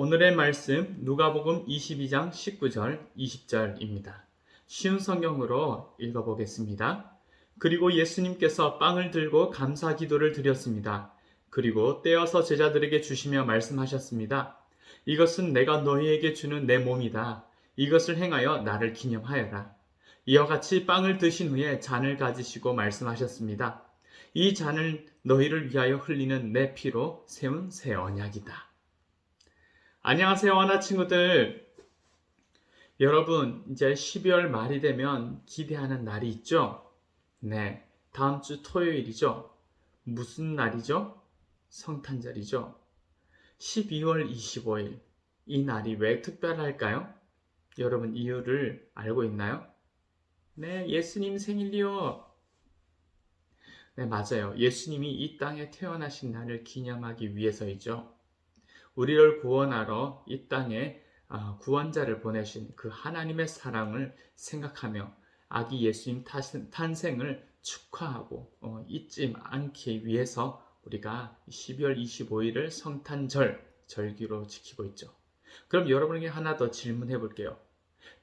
오늘의 말씀 누가복음 22장 19절 20절입니다. 쉬운 성경으로 읽어보겠습니다. 그리고 예수님께서 빵을 들고 감사 기도를 드렸습니다. 그리고 떼어서 제자들에게 주시며 말씀하셨습니다. 이것은 내가 너희에게 주는 내 몸이다. 이것을 행하여 나를 기념하여라. 이와 같이 빵을 드신 후에 잔을 가지시고 말씀하셨습니다. 이 잔을 너희를 위하여 흘리는 내 피로 세운 새 언약이다. 안녕하세요, 하나 친구들. 여러분, 이제 12월 말이 되면 기대하는 날이 있죠? 네, 다음 주 토요일이죠? 무슨 날이죠? 성탄절이죠? 12월 25일. 이 날이 왜 특별할까요? 여러분, 이유를 알고 있나요? 네, 예수님 생일이요. 네, 맞아요. 예수님이 이 땅에 태어나신 날을 기념하기 위해서이죠. 우리를 구원하러 이 땅에 구원자를 보내신 그 하나님의 사랑을 생각하며 아기 예수님 탄생을 축하하고 잊지 않기 위해서 우리가 12월 25일을 성탄절 절기로 지키고 있죠. 그럼 여러분에게 하나 더 질문해 볼게요.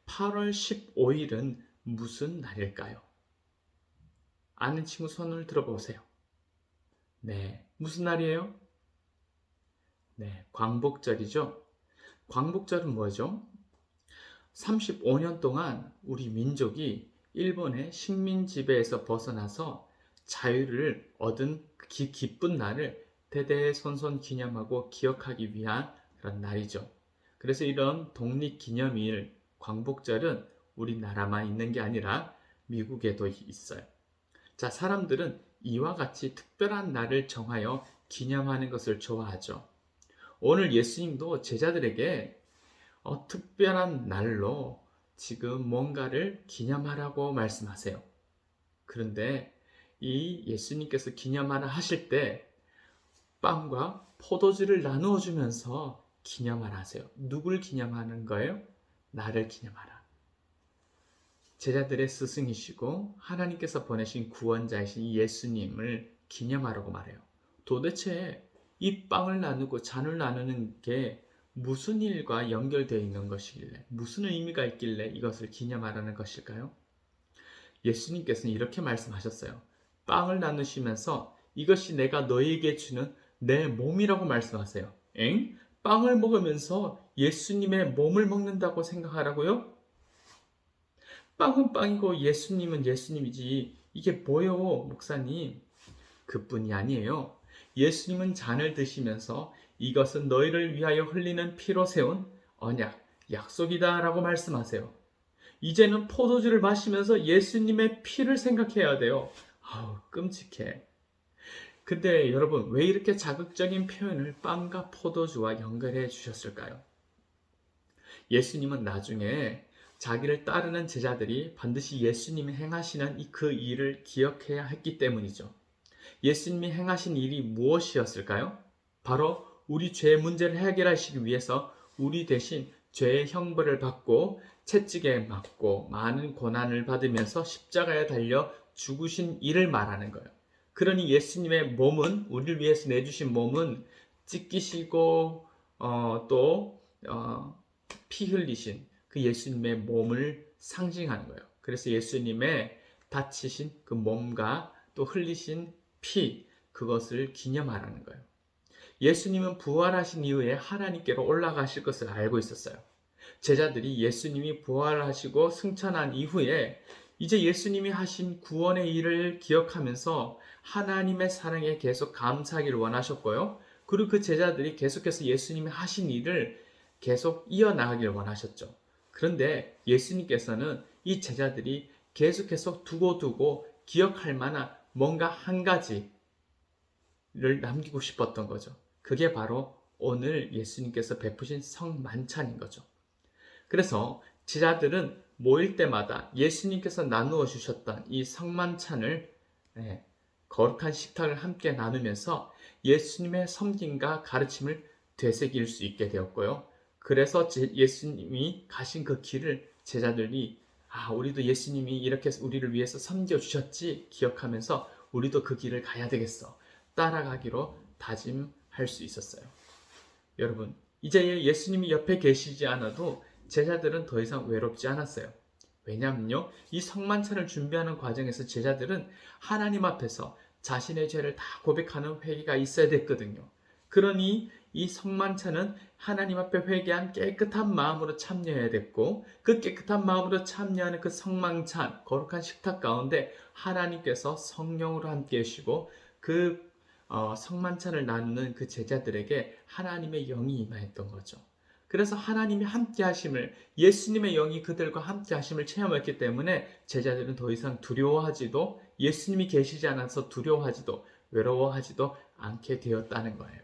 8월 15일은 무슨 날일까요? 아는 친구 손을 들어보세요. 네, 무슨 날이에요? 네, 광복절이죠. 광복절은 뭐죠? 35년 동안 우리 민족이 일본의 식민 지배에서 벗어나서 자유를 얻은 기쁜 날을 대대손손 기념하고 기억하기 위한 그런 날이죠. 그래서 이런 독립기념일 광복절은 우리나라만 있는 게 아니라 미국에도 있어요. 자, 사람들은 이와 같이 특별한 날을 정하여 기념하는 것을 좋아하죠. 오늘 예수님도 제자들에게 특별한 날로 지금 뭔가를 기념하라고 말씀하세요. 그런데 이 예수님께서 기념하라 하실 때 빵과 포도주를 나누어 주면서 기념하라 하세요. 누굴 기념하는 거예요? 나를 기념하라. 제자들의 스승이시고 하나님께서 보내신 구원자이신 예수님을 기념하라고 말해요. 도대체 이 빵을 나누고 잔을 나누는 게 무슨 일과 연결되어 있는 것이길래, 무슨 의미가 있길래 이것을 기념하라는 것일까요? 예수님께서는 이렇게 말씀하셨어요. 빵을 나누시면서 이것이 내가 너희에게 주는 내 몸이라고 말씀하세요. 엥? 빵을 먹으면서 예수님의 몸을 먹는다고 생각하라고요? 빵은 빵이고 예수님은 예수님이지. 이게 뭐요, 목사님? 그뿐이 아니에요. 예수님은 잔을 드시면서 이것은 너희를 위하여 흘리는 피로 세운 언약, 약속이다 라고 말씀하세요. 이제는 포도주를 마시면서 예수님의 피를 생각해야 돼요. 아우, 끔찍해. 근데 여러분, 왜 이렇게 자극적인 표현을 빵과 포도주와 연결해 주셨을까요? 예수님은 나중에 자기를 따르는 제자들이 반드시 예수님이 행하시는 그 일을 기억해야 했기 때문이죠. 예수님이 행하신 일이 무엇이었을까요? 바로 우리 죄의 문제를 해결하시기 위해서 우리 대신 죄의 형벌을 받고 채찍에 맞고 많은 고난을 받으면서 십자가에 달려 죽으신 일을 말하는 거예요. 그러니 예수님의 몸은, 우리를 위해서 내주신 몸은 찢기시고 피 흘리신 그 예수님의 몸을 상징하는 거예요. 그래서 예수님의 다치신 그 몸과 또 흘리신 피, 그것을 기념하라는 거예요. 예수님은 부활하신 이후에 하나님께로 올라가실 것을 알고 있었어요. 제자들이 예수님이 부활하시고 승천한 이후에 이제 예수님이 하신 구원의 일을 기억하면서 하나님의 사랑에 계속 감사하기를 원하셨고요. 그리고 그 제자들이 계속해서 예수님이 하신 일을 계속 이어나가기를 원하셨죠. 그런데 예수님께서는 이 제자들이 계속해서 두고두고 기억할 만한 뭔가 한 가지를 남기고 싶었던 거죠. 그게 바로 오늘 예수님께서 베푸신 성만찬인 거죠. 그래서 제자들은 모일 때마다 예수님께서 나누어 주셨던 이 성만찬을 거룩한 식탁을 함께 나누면서 예수님의 섬김과 가르침을 되새길 수 있게 되었고요. 그래서 예수님이 가신 그 길을 제자들이 우리도 예수님이 이렇게 우리를 위해서 섬겨주셨지 기억하면서 우리도 그 길을 가야 되겠어 따라가기로 다짐할 수 있었어요. 여러분, 이제 예수님이 옆에 계시지 않아도 제자들은 더 이상 외롭지 않았어요. 왜냐하면요, 이 성만찬을 준비하는 과정에서 제자들은 하나님 앞에서 자신의 죄를 다 고백하는 회개가 있어야 됐거든요. 그러니 이 성만찬은 하나님 앞에 회개한 깨끗한 마음으로 참여해야 됐고, 그 깨끗한 마음으로 참여하는 그 성만찬, 거룩한 식탁 가운데 하나님께서 성령으로 함께 하시고 그 성만찬을 나누는 그 제자들에게 하나님의 영이 임하였던 거죠. 그래서 하나님이 함께 하심을, 예수님의 영이 그들과 함께 하심을 체험했기 때문에 제자들은 더 이상 두려워하지도, 예수님이 계시지 않아서 두려워하지도 외로워하지도 않게 되었다는 거예요.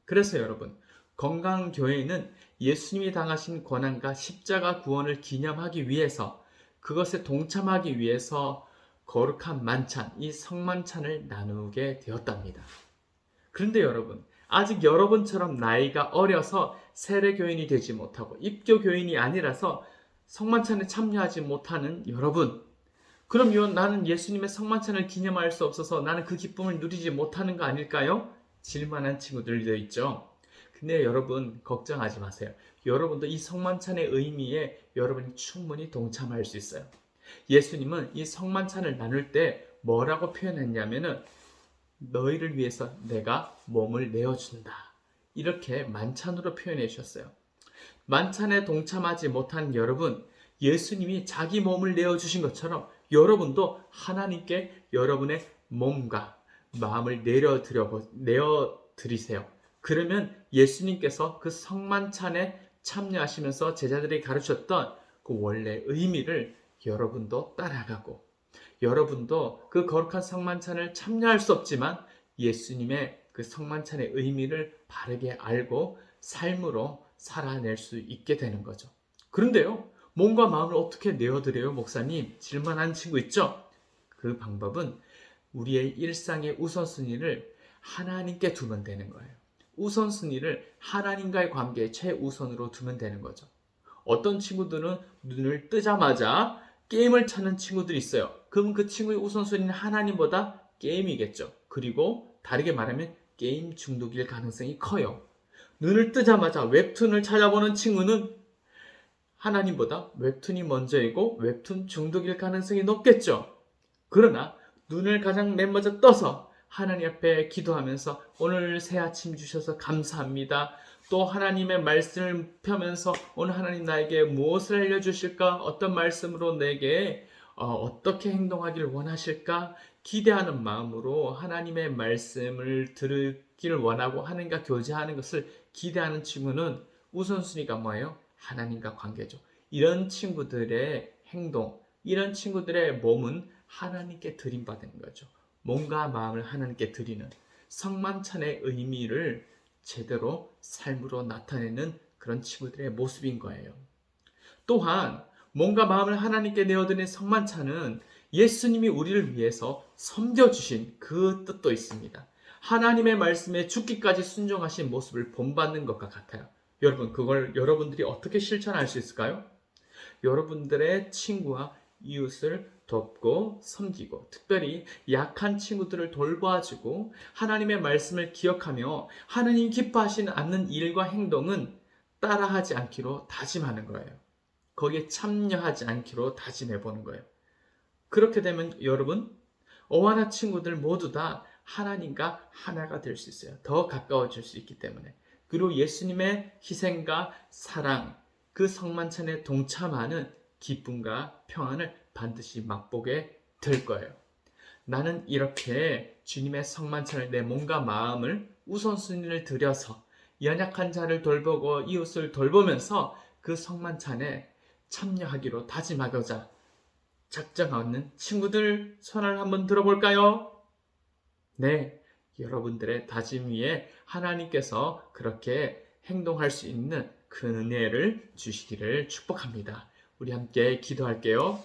그래서 여러분, 건강한 교회는 예수님이 당하신 고난과 십자가 구원을 기념하기 위해서, 그것에 동참하기 위해서 거룩한 만찬, 이 성만찬을 나누게 되었답니다. 그런데 여러분, 아직 여러분처럼 나이가 어려서 세례교인이 되지 못하고 입교교인이 아니라서 성만찬에 참여하지 못하는 여러분, 그럼 나는 예수님의 성만찬을 기념할 수 없어서 나는 그 기쁨을 누리지 못하는 거 아닐까요? 질만한 친구들도 있죠. 근데 여러분, 걱정하지 마세요. 여러분도 이 성만찬의 의미에 여러분이 충분히 동참할 수 있어요. 예수님은 이 성만찬을 나눌 때 뭐라고 표현했냐면은, 너희를 위해서 내가 몸을 내어준다, 이렇게 만찬으로 표현해 주셨어요. 만찬에 동참하지 못한 여러분, 예수님이 자기 몸을 내어주신 것처럼 여러분도 하나님께 여러분의 몸과 마음을 내어드리세요. 그러면 예수님께서 그 성만찬에 참여하시면서 제자들이 가르쳤던 그 원래 의미를 여러분도 따라가고, 여러분도 그 거룩한 성만찬을 참여할 수 없지만 예수님의 그 성만찬의 의미를 바르게 알고 삶으로 살아낼 수 있게 되는 거죠. 그런데요, 몸과 마음을 어떻게 내어드려요, 목사님? 질문하는 친구 있죠? 그 방법은 우리의 일상의 우선순위를 하나님께 두면 되는 거예요. 우선순위를 하나님과의 관계에 최우선으로 두면 되는 거죠. 어떤 친구들은 눈을 뜨자마자 게임을 찾는 친구들이 있어요. 그럼 그 친구의 우선순위는 하나님보다 게임이겠죠. 그리고 다르게 말하면 게임 중독일 가능성이 커요. 눈을 뜨자마자 웹툰을 찾아보는 친구는 하나님보다 웹툰이 먼저이고 웹툰 중독일 가능성이 높겠죠. 그러나 눈을 가장 맨 먼저 떠서 하나님 앞에 기도하면서 오늘 새 아침 주셔서 감사합니다, 또 하나님의 말씀을 펴면서 오늘 하나님 나에게 무엇을 알려주실까, 어떤 말씀으로 내게 어떻게 행동하기를 원하실까 기대하는 마음으로 하나님의 말씀을 들기를 원하고 하나님과 교제하는 것을 기대하는 친구는 우선순위가 뭐예요? 하나님과 관계죠. 이런 친구들의 행동, 이런 친구들의 몸은 하나님께 드림받는 거죠. 몸과 마음을 하나님께 드리는 성만찬의 의미를 제대로 삶으로 나타내는 그런 친구들의 모습인 거예요. 또한 몸과 마음을 하나님께 내어드리는 성만찬은 예수님이 우리를 위해서 섬겨주신 그 뜻도 있습니다. 하나님의 말씀에 죽기까지 순종하신 모습을 본받는 것과 같아요. 여러분, 그걸 여러분들이 어떻게 실천할 수 있을까요? 여러분들의 친구와 이웃을 돕고 섬기고, 특별히 약한 친구들을 돌봐주고 하나님의 말씀을 기억하며 하나님 기뻐하시지 않는 일과 행동은 따라하지 않기로 다짐하는 거예요. 거기에 참여하지 않기로 다짐해보는 거예요. 그렇게 되면 여러분, 어와나 친구들 모두 다 하나님과 하나가 될 수 있어요. 더 가까워질 수 있기 때문에. 그리고 예수님의 희생과 사랑, 그 성만찬에 동참하는 기쁨과 평안을 반드시 맛보게 될 거예요. 나는 이렇게 주님의 성만찬을 내 몸과 마음을 우선순위를 들여서 연약한 자를 돌보고 이웃을 돌보면서 그 성만찬에 참여하기로 다짐하고자 작정하는 친구들, 손을 한번 들어볼까요? 네, 여러분들의 다짐 위에 하나님께서 그렇게 행동할 수 있는 그 은혜를 주시기를 축복합니다. 우리 함께 기도할게요.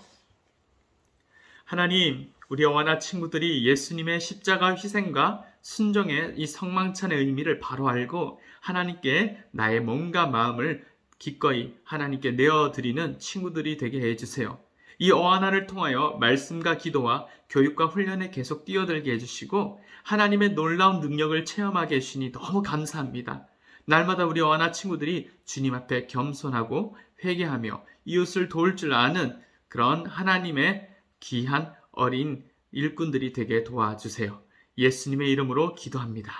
하나님, 우리 어와나 친구들이 예수님의 십자가 희생과 순종의 이 성만찬의 의미를 바로 알고 하나님께 나의 몸과 마음을 기꺼이 하나님께 내어드리는 친구들이 되게 해주세요. 이 어하나를 통하여 말씀과 기도와 교육과 훈련에 계속 뛰어들게 해주시고 하나님의 놀라운 능력을 체험하게 해주시니 너무 감사합니다. 날마다 우리 어나 친구들이 주님 앞에 겸손하고 회개하며 이웃을 도울 줄 아는 그런 하나님의 귀한 어린 일꾼들이 되게 도와주세요. 예수님의 이름으로 기도합니다.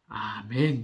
아멘.